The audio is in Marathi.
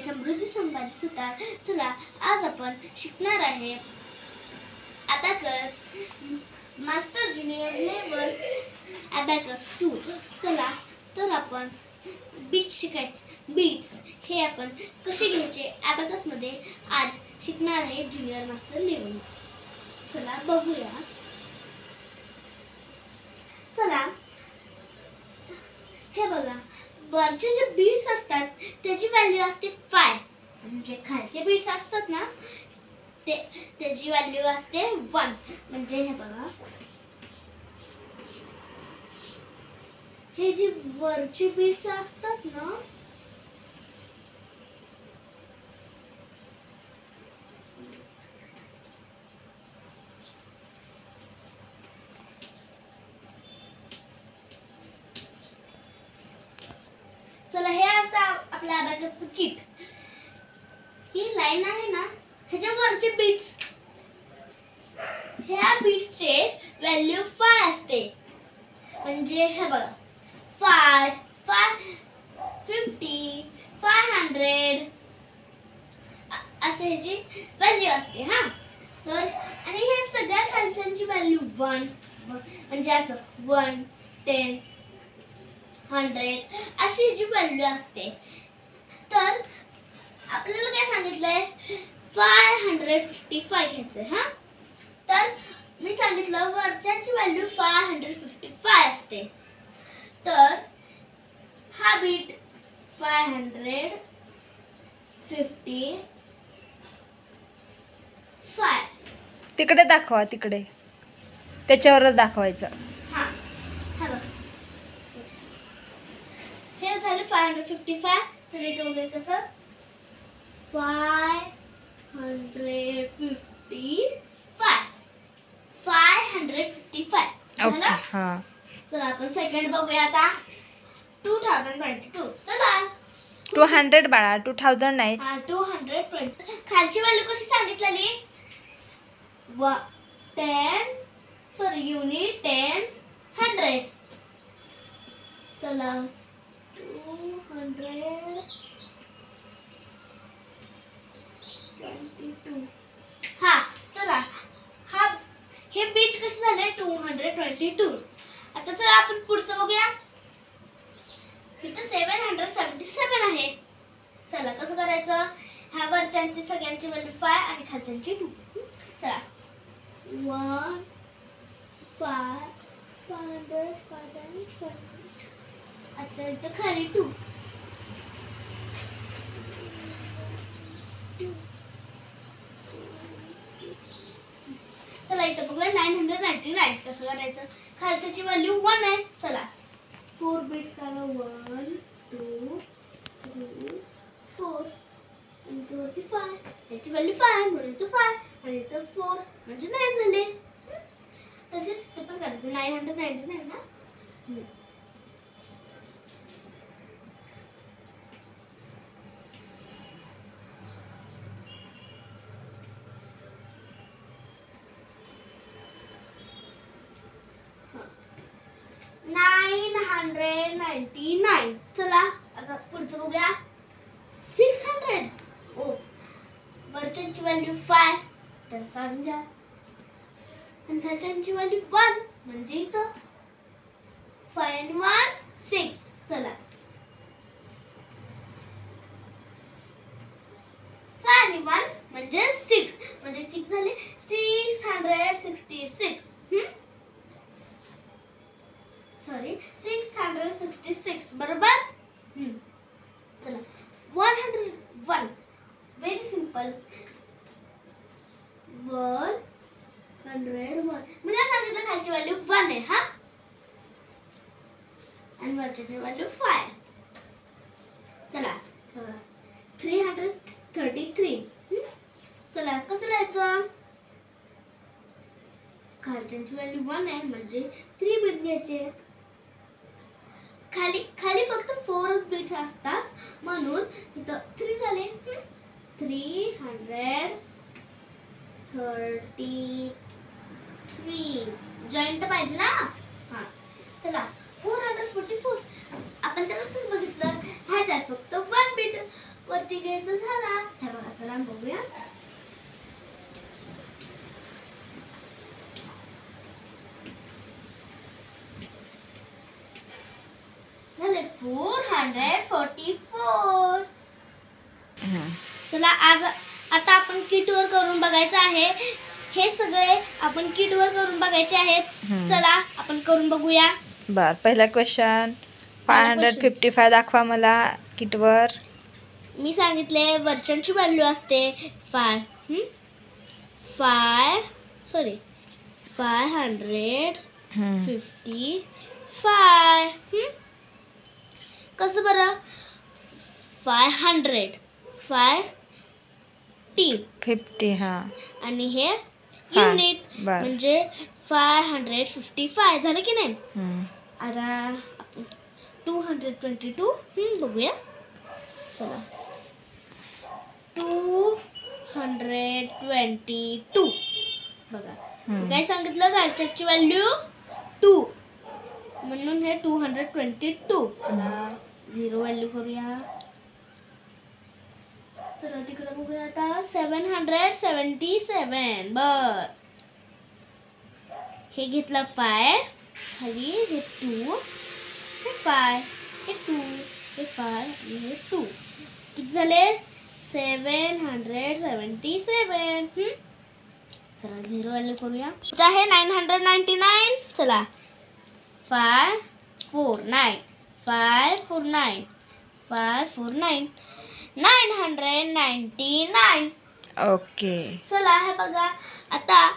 समृद्धी संभाजी सुतार. चला आज आपण शिकणार आहे abacus master junior level abacus 2. चला तर आपण बीट्स शिकायचे. बीट्स हे आपण कसे घ्यायचे अबॅकस मध्ये आज शिकणार आहे ज्युनियर मास्टर लेवल. चला बघूया. चला हे बघा, वरचे जे बीट्स असतात त्याची व्हॅल्यू असते 5. म्हणजे खालचे बीट्स असतात ना त्याची व्हॅल्यू असते 1. म्हणजे हे बघा, हे जे वरचे बीट्स असतात ना चला हे असतं आपल्या अबॅकसचं किट. ही लाईन आहे ना, ह्याच्या वरचे बीट्स, ह्या बीट्सचे व्हॅल्यू 5 असते. म्हणजे हे बघा 5, 50, 500 असे ह्याची व्हॅल्यू असते. हा तर आणि ह्या सगळ्या खालच्यांची व्हॅल्यू 1. म्हणजे असं 1, 10, 100 अशी ह्याची व्हॅल्यू असते. तर आपल्याला काय सांगितलंय 555 घ्यायचं. हा तर मी सांगितलं वरच्याची व्हॅल्यू 555 असते. तर हा बीट 555 तिकडे दाखवा, तिकडे त्याच्यावरच दाखवायचं. हा हा बघ, हे झाले 555. चल इथे वगैरे कसं 555 ओके. हा चला आपण सेकंड बघूया आता. 2022. चला 200 बाळा, 2000 नाही. 220. खालची व्हॅल्यू कशी सांगितलेली 10 सॉरी युनिट, टेन्स, 100. चला 222. हा चला हा हे बीट कसे झाले 222. आता चला आपण पुढचं बघूया. इथं 777 आहे. चला कसं करायचं, ह्या वरच्यांची सगळ्यांची व्हॅल्यू 5 आणि खालच्यांची 2. चला 1 5 500 500. आता इथं खाली 2. चला इथं बघूया 999. कसं करायचं, खालच्याची व्हॅल्यू 1 आहे. चला 4 बीट्स काढा. 1 2 3 4 आणि इथं 5. याची व्हॅल्यू 5 म्हणून इथं 5 आणि इथं 4 म्हणजे 9 झाले. तसेच इथं पण करायचं 999 ना. $999. चला आता पुढचं बघूया. 600. ओ वरच्यांची व्हॅल्यू 5 तर काढून घ्या आणि खालच्यांची व्हॅल्यू 1 म्हणजे इथं 5 आणि 1 6. चला 5 आणि 1 म्हणजे 6 म्हणजे किती झाले 666. सॉरी 666 बरोबर. चला 101. Very simple. 101 मी काय सांगितलं, खालची व्हॅल्यू 1 आहे. हा आणि वरची व्हॅल्यू 5. चला 333. चला कसं लिहायचं, खालच्यांची व्हॅल्यू 1 आहे म्हणजे 3 बीट्स घ्यायचे. खाली फक्त 4 बीट्स असतात म्हणून इथं 3 झाले. 333 जॉईंट पाहिजे ना. हा चला 444. आपण त्यानंतर बघितलं ह्याच्यात फक्त 1 बीट वरती घ्यायचा झाला. हे बघा, चला बघूया. झाले 444. चला आता आपण किटवर करून बघायचं आहे. हे सगळे आपण किटवर करून बघायचे आहेत. चला आपण करून बघूया. बर, पहिला क्वेश्चन 555 दाखवा मला किटवर. मी सांगितले वर्चनची व्हॅल्यू असते 555. कसं बरं? 500 50 हा आणि हे युनिट बर. म्हणजे 555 झालं की नाही. आता आपण 222 बघूया. चला 222 बघा. मी काय सांगितलं, घरच्याची व्हॅल्यू 2 म्हणून हे 222. चला 0 व्हॅल्यू करूया. चला तिकडे बघूया. आता 777. बर, हे घेतलं 5 खाली, हे 2, हे 5, हे 2, हे 5 आणि हे 2. किती झाले? 777. चला 0 व्हॅल्यू करूया. आहे 999. चला 549 999. ओके. चला हे बघा. आता